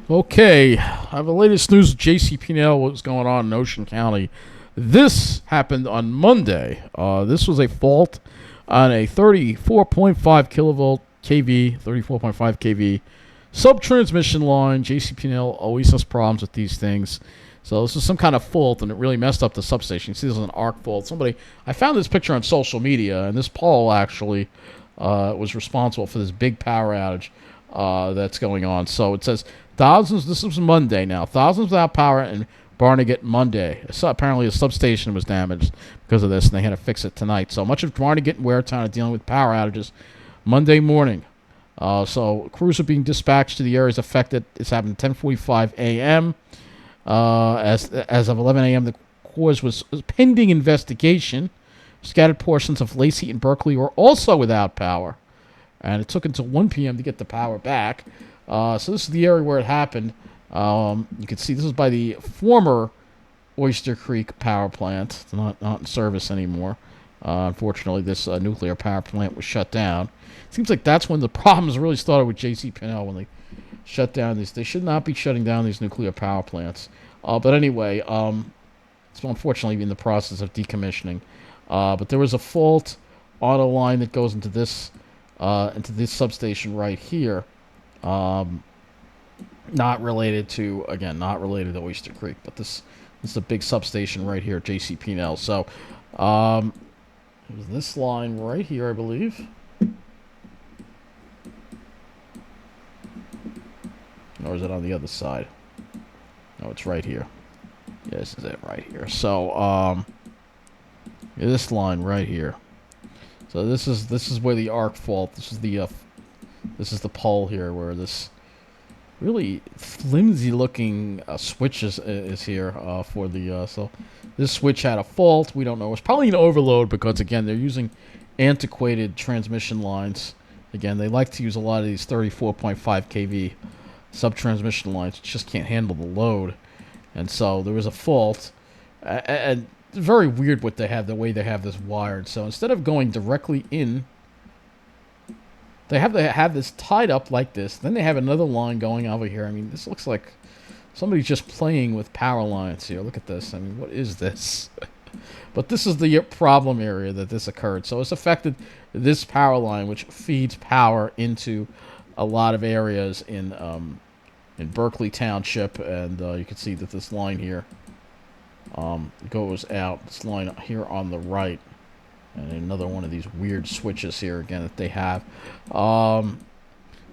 Okay, I have the latest news of JCP&L, what's going on in Ocean County. This happened on Monday. This was a fault on a 34.5 kilovolt kV, 34.5 kV sub-transmission line. JCP&L always has problems with these things. So this is some kind of fault, and it really messed up the substation. You see this is an arc fault. I found this picture on social media, and this pole actually was responsible for this big power outage that's going on. So it says thousands, this was Monday now, thousands without power in Barnegat Monday. So apparently a substation was damaged because of this, and they had to fix it tonight. So much of Barnegat and Waretown are dealing with power outages Monday morning. So crews are being dispatched to the areas affected. It's happened at 10:45 a.m. As of 11 a.m., the cause was pending investigation. Scattered portions of Lacey and Berkeley were also without power, and it took until 1 p.m. to get the power back. So this is the area where it happened. You can see this is by the former Oyster Creek power plant. It's not in service anymore. Unfortunately, this nuclear power plant was shut down. It seems like that's when the problems really started with JCP&L, when they shut down these. They should not be shutting down these nuclear power plants. But anyway, it's unfortunately in the process of decommissioning. But there was a fault on a line that goes into this substation right here. Not related to Oyster Creek, but this is a big substation right here at JCP&L. So it was this line right here, I believe. Or is it on the other side? No, it's right here. Yeah, this is it right here. So yeah, this line right here. So this is where the arc fault. This is the pole here where this really flimsy looking switch is here for the so this switch had a fault. We don't know. It's probably an overload because again they're using antiquated transmission lines. Again, they like to use a lot of these 34.5 kV sub-transmission lines. Just can't handle the load, and so there was a fault. And it's very weird what they have, the way they have this wired. So instead of going directly in, they have to have this tied up like this. Then they have another line going over here. I mean, this looks like somebody's just playing with power lines here. Look at this. I mean, what is this? But this is the problem area that this occurred. So it's affected this power line, which feeds power into a lot of areas in Berkeley Township. And you can see that this line here goes out. This line here on the right. And another one of these weird switches here again that they have.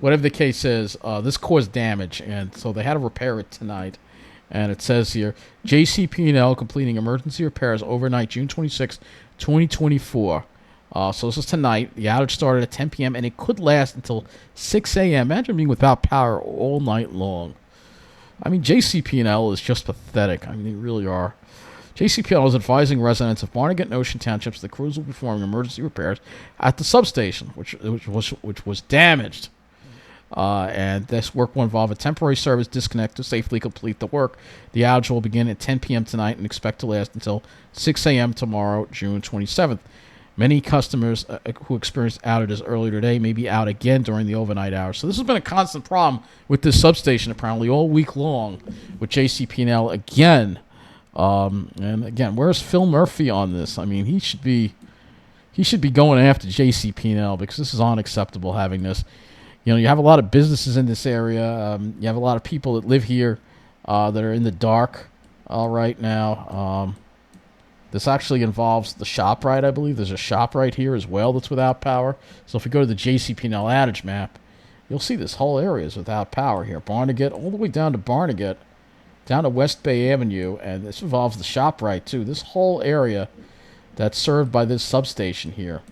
Whatever the case is, this caused damage, and so they had to repair it tonight. And it says here, JCP&L completing emergency repairs overnight, June 26, 2024. So this is tonight. The outage started at 10 p.m., and it could last until 6 a.m. Imagine being without power all night long. I mean, JCP&L is just pathetic. I mean, they really are. JCP&L is advising residents of Barnegat and Ocean Townships the crews will be performing emergency repairs at the substation, which was damaged. And this work will involve a temporary service disconnect to safely complete the work. The outage will begin at 10 p.m. tonight and expect to last until 6 a.m. tomorrow, June 27th. Many customers who experienced outages earlier today may be out again during the overnight hours. So this has been a constant problem with this substation apparently all week long with JCP&L again. And again, where's Phil Murphy on this? I mean, he should be going after JCP&L because this is unacceptable having this. You know, you have a lot of businesses in this area. You have a lot of people that live here that are in the dark right now. This actually involves the ShopRite, I believe. There's a ShopRite here as well that's without power. So if you go to the JCP&L outage map, you'll see this whole area is without power here. Barnegat, all the way down to Barnegat, down to West Bay Avenue, and this involves the ShopRite too. This whole area that's served by this substation here.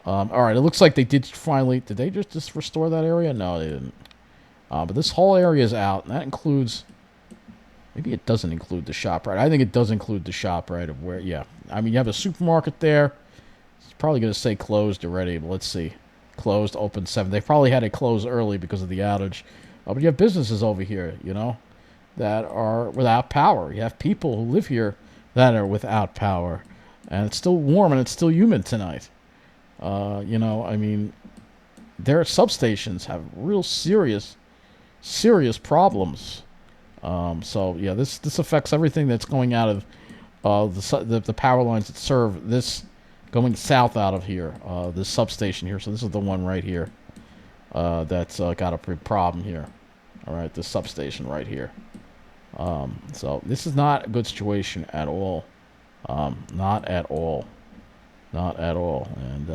All right, it looks like they did finally. Did they just restore that area? No, they didn't. But this whole area is out, and that includes. Maybe it doesn't include the ShopRite. I think it does include the ShopRite of where. Yeah, I mean you have a supermarket there. It's probably going to say closed already, but let's see. Closed, open 7. They probably had to close early because of the outage. But you have businesses over here, you know, that are without power. You have people who live here that are without power. And it's still warm and it's still humid tonight. You know, I mean, their substations have real serious serious problems. So yeah, this affects everything that's going out of the power lines that serve this going south out of here. This substation here. So this is the one right here. That's got a problem here. All right, this substation right here. So this is not a good situation at all. Not at all. Not at all. And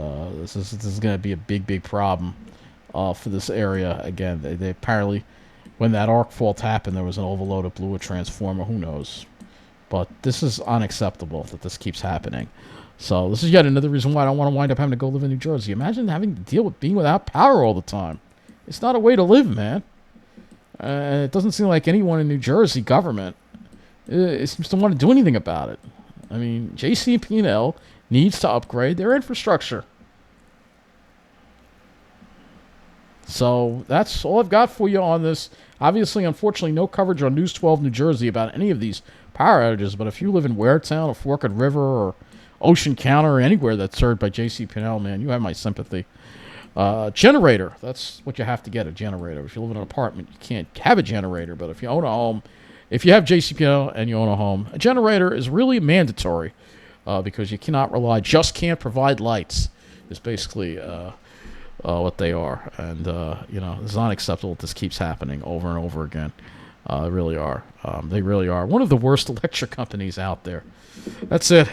this is going to be a big problem for this area. Again, they apparently, when that arc fault happened, there was an overload that blew a transformer. Who knows? But this is unacceptable that this keeps happening. So this is yet another reason why I don't want to wind up having to go live in New Jersey. Imagine having to deal with being without power all the time. It's not a way to live, man. It doesn't seem like anyone in New Jersey government seems to want to do anything about it. I mean, JCP&L needs to upgrade their infrastructure. So that's all I've got for you on this. Obviously, unfortunately, no coverage on News 12 New Jersey about any of these power outages. But if you live in Waretown or Forked River or Ocean Counter or anywhere that's served by JCP&L, man, you have my sympathy. Generator. That's what you have to get, a generator. If you live in an apartment, you can't have a generator. But if you own a home, if you have JCP&L and you own a home, a generator is really mandatory because you cannot rely, just can't provide lights. It's basically what they are. And, it's unacceptable that this keeps happening over and over again. They really are. They really are. One of the worst electric companies out there. That's it.